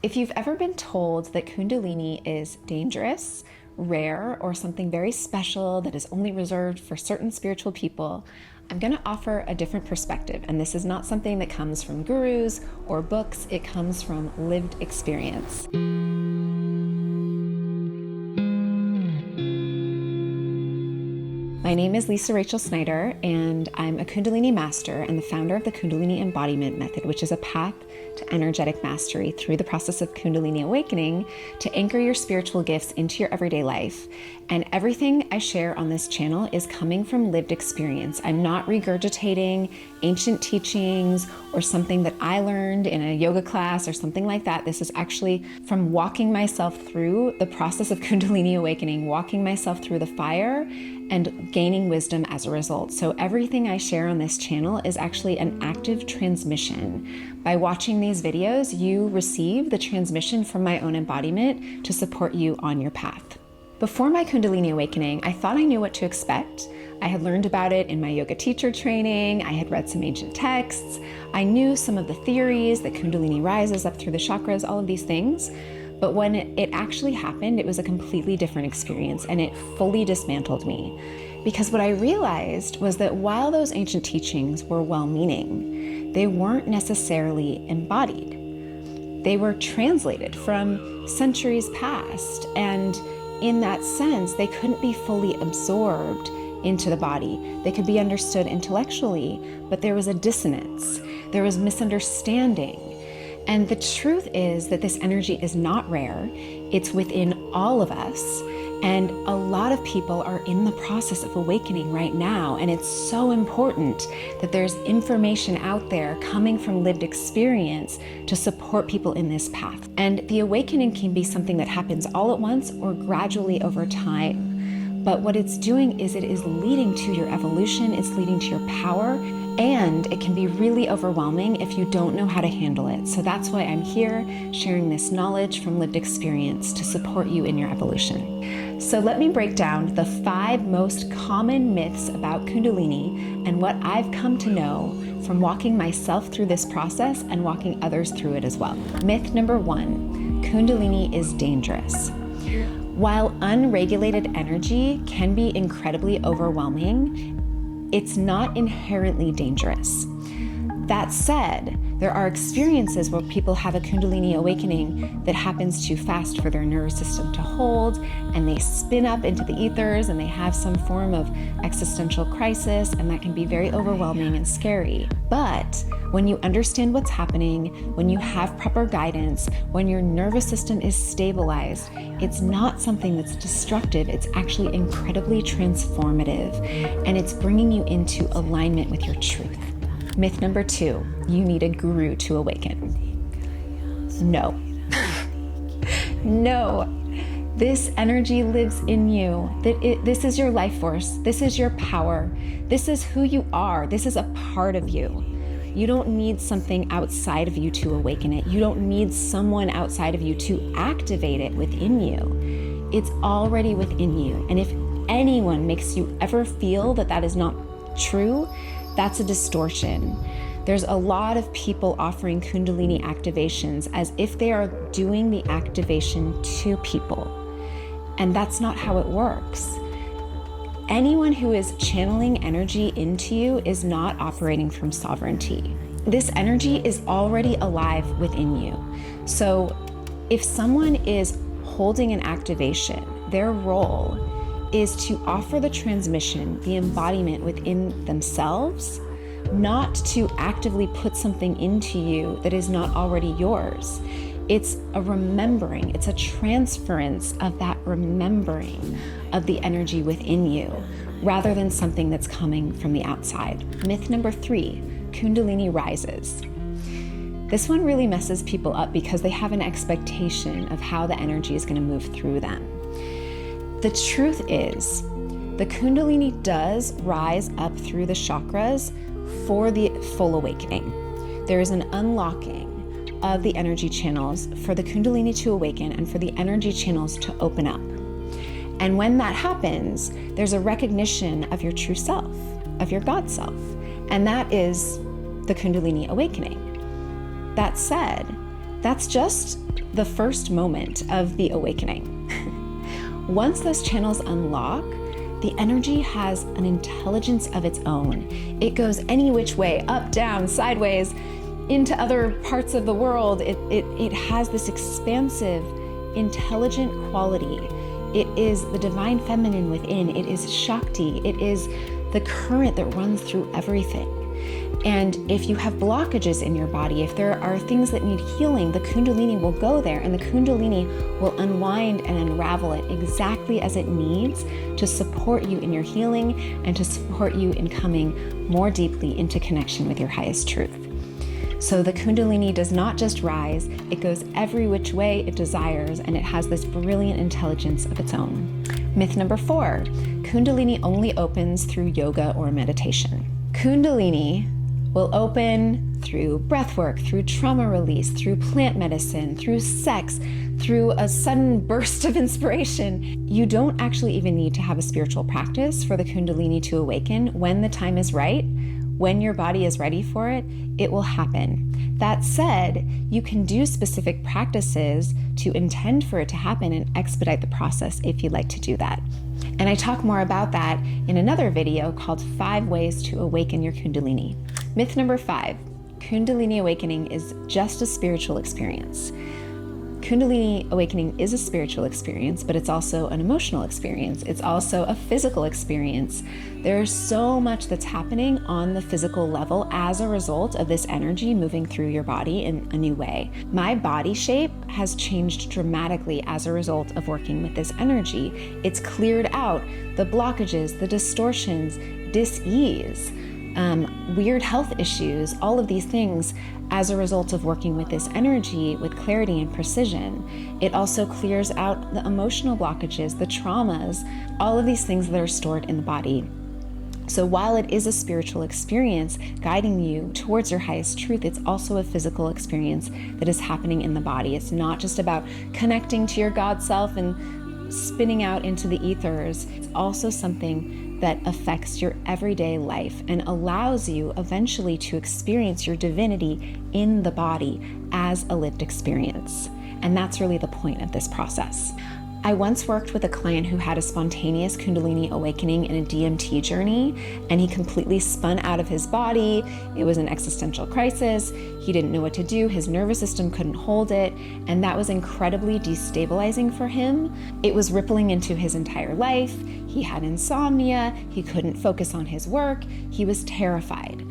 If you've ever been told that Kundalini is dangerous, rare, or something very special that is only reserved for certain spiritual people, I'm going to offer a different perspective. And this is not something that comes from gurus or books, it comes from lived experience. My name is Lisa Rachel Snyder, and I'm a Kundalini master and the founder of the Kundalini Embodiment method, which is a path to energetic mastery through the process of Kundalini Awakening to anchor your spiritual gifts into your everyday life. And everything I share on this channel is coming from lived experience. I'm not regurgitating ancient teachings or something that I learned in a yoga class or something like that. This is actually from walking myself through the process of Kundalini Awakening, walking myself through the fire and gaining wisdom as a result. So everything I share on this channel is actually an active transmission. By watching these videos, you receive the transmission from my own embodiment to support you on your path. Before my Kundalini Awakening, I thought I knew what to expect. I had learned about it in my yoga teacher training. I had read some ancient texts. I knew some of the theories that Kundalini rises up through the chakras, all of these things. But when it actually happened, it was a completely different experience, and it fully dismantled me. Because what I realized was that while those ancient teachings were well-meaning, they weren't necessarily embodied. They were translated from centuries past, and in that sense, they couldn't be fully absorbed into the body. They could be understood intellectually, but there was a dissonance. There was misunderstanding. And the truth is that this energy is not rare. It's within all of us. And a lot of people are in the process of awakening right now. And it's so important that there's information out there coming from lived experience to support people in this path. And the awakening can be something that happens all at once or gradually over time. But what it's doing is it is leading to your evolution, it's leading to your power, and it can be really overwhelming if you don't know how to handle it. So that's why I'm here sharing this knowledge from lived experience to support you in your evolution. So let me break down the 5 most common myths about Kundalini and what I've come to know from walking myself through this process and walking others through it as well. Myth number 1, Kundalini is dangerous. While unregulated energy can be incredibly overwhelming, it's not inherently dangerous. That said, there are experiences where people have a Kundalini awakening that happens too fast for their nervous system to hold, and they spin up into the ethers and they have some form of existential crisis, and that can be very overwhelming and scary. But when you understand what's happening, when you have proper guidance, when your nervous system is stabilized, it's not something that's destructive. It's actually incredibly transformative, and it's bringing you into alignment with your truth. Myth number 2, you need a guru to awaken. No. No. This energy lives in you. This is your life force. This is your power. This is who you are. This is a part of you. You don't need something outside of you to awaken it. You don't need someone outside of you to activate it within you. It's already within you. And if anyone makes you ever feel that that is not true, that's a distortion. There's a lot of people offering Kundalini activations as if they are doing the activation to people. And that's not how it works. Anyone who is channeling energy into you is not operating from sovereignty. This energy is already alive within you. So if someone is holding an activation, their role is to offer the transmission, the embodiment within themselves, not to actively put something into you that is not already yours. It's a remembering, it's a transference of that remembering of the energy within you, rather than something that's coming from the outside. Myth number 3, Kundalini rises. This one really messes people up because they have an expectation of how the energy is going to move through them. The truth is, the Kundalini does rise up through the chakras for the full awakening. There is an unlocking of the energy channels for the Kundalini to awaken and for the energy channels to open up. And when that happens, there's a recognition of your true self, of your God self, and that is the Kundalini awakening. That said, That's just the first moment of the awakening. Once those channels unlock, the energy has an intelligence of its own. It goes any which way, up, down, sideways, into other parts of the world. It has this expansive, intelligent quality. It is the divine feminine within. It is Shakti. It is the current that runs through everything. And if you have blockages in your body, if there are things that need healing, the Kundalini will go there, and the Kundalini will unwind and unravel it exactly as it needs to support you in your healing and to support you in coming more deeply into connection with your highest truth. So the Kundalini does not just rise, it goes every which way it desires, and it has this brilliant intelligence of its own. Myth number 4, Kundalini only opens through yoga or meditation. Kundalini will open through breath work, through trauma release, through plant medicine, through sex, through a sudden burst of inspiration. You don't actually even need to have a spiritual practice for the Kundalini to awaken. When the time is right, when your body is ready for it, it will happen. That said, you can do specific practices to intend for it to happen and expedite the process if you'd like to do that. And I talk more about that in another video called 5 Ways to Awaken Your Kundalini. Myth number 5, Kundalini awakening is just a spiritual experience. Kundalini awakening is a spiritual experience, but it's also an emotional experience. It's also a physical experience. There's so much that's happening on the physical level as a result of this energy moving through your body in a new way. My body shape has changed dramatically as a result of working with this energy. It's cleared out the blockages, the distortions, dis-ease, weird health issues, all of these things as a result of working with this energy with clarity and precision. It also clears out the emotional blockages, the traumas, all of these things that are stored in the body. So while it is a spiritual experience guiding you towards your highest truth, it's also a physical experience that is happening in the body. It's not just about connecting to your God self and spinning out into the ethers. It's also something that affects your everyday life and allows you eventually to experience your divinity in the body as a lived experience. And that's really the point of this process. I once worked with a client who had a spontaneous Kundalini awakening in a DMT journey, and he completely spun out of his body. It was an existential crisis. He didn't know what to do. His nervous system couldn't hold it, and that was incredibly destabilizing for him. It was rippling into his entire life. He had insomnia. He couldn't focus on his work. He was terrified.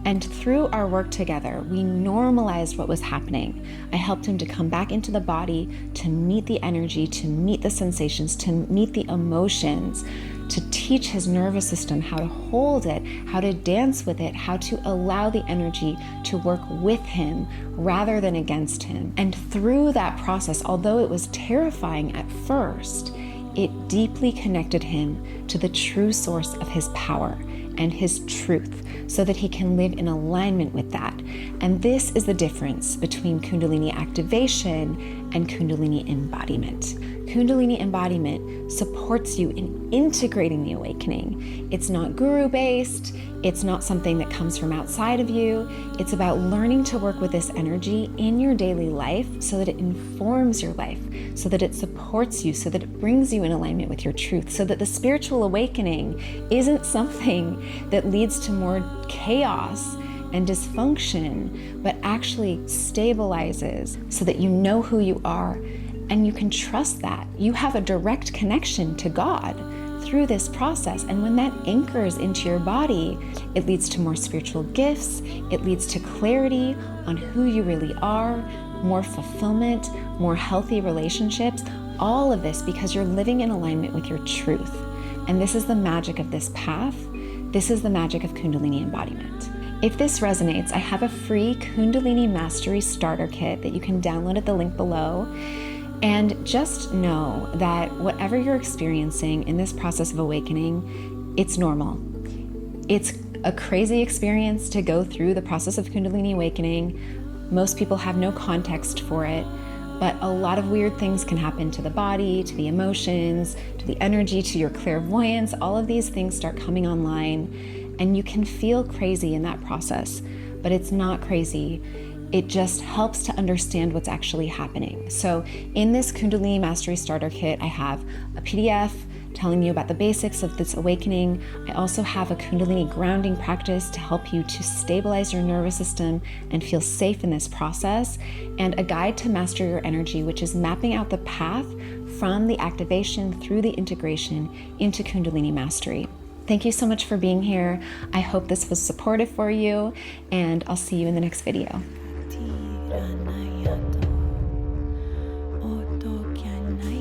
And through our work together, we normalized what was happening. I helped him to come back into the body, to meet the energy, to meet the sensations, to meet the emotions, to teach his nervous system how to hold it, how to dance with it, how to allow the energy to work with him rather than against him. And through that process, although it was terrifying at first, it deeply connected him to the true source of his power and his truth, so that he can live in alignment with that. And this is the difference between Kundalini activation and Kundalini embodiment. Kundalini embodiment supports you in integrating the awakening. It's not guru-based. It's not something that comes from outside of you. It's about learning to work with this energy in your daily life so that it informs your life, so that it supports you, so that it brings you in alignment with your truth, so that the spiritual awakening isn't something that leads to more chaos and dysfunction, but actually stabilizes so that you know who you are and you can trust that. You have a direct connection to God through this process. And when that anchors into your body, it leads to more spiritual gifts. It leads to clarity on who you really are, more fulfillment, more healthy relationships, all of this because you're living in alignment with your truth. And this is the magic of this path. This is the magic of Kundalini embodiment. If this resonates, I have a free Kundalini Mastery Starter Kit that you can download at the link below. And just know that whatever you're experiencing in this process of awakening, it's normal. It's a crazy experience to go through the process of Kundalini awakening. Most people have no context for it, but a lot of weird things can happen to the body, to the emotions, to the energy, to your clairvoyance. All of these things start coming online, and you can feel crazy in that process, but it's not crazy. It just helps to understand what's actually happening. So in this Kundalini Mastery Starter Kit, I have a PDF telling you about the basics of this awakening. I also have a Kundalini grounding practice to help you to stabilize your nervous system and feel safe in this process, and a guide to master your energy, which is mapping out the path from the activation through the integration into Kundalini Mastery. Thank you so much for being here. I hope this was supportive for you, and I'll see you in the next video.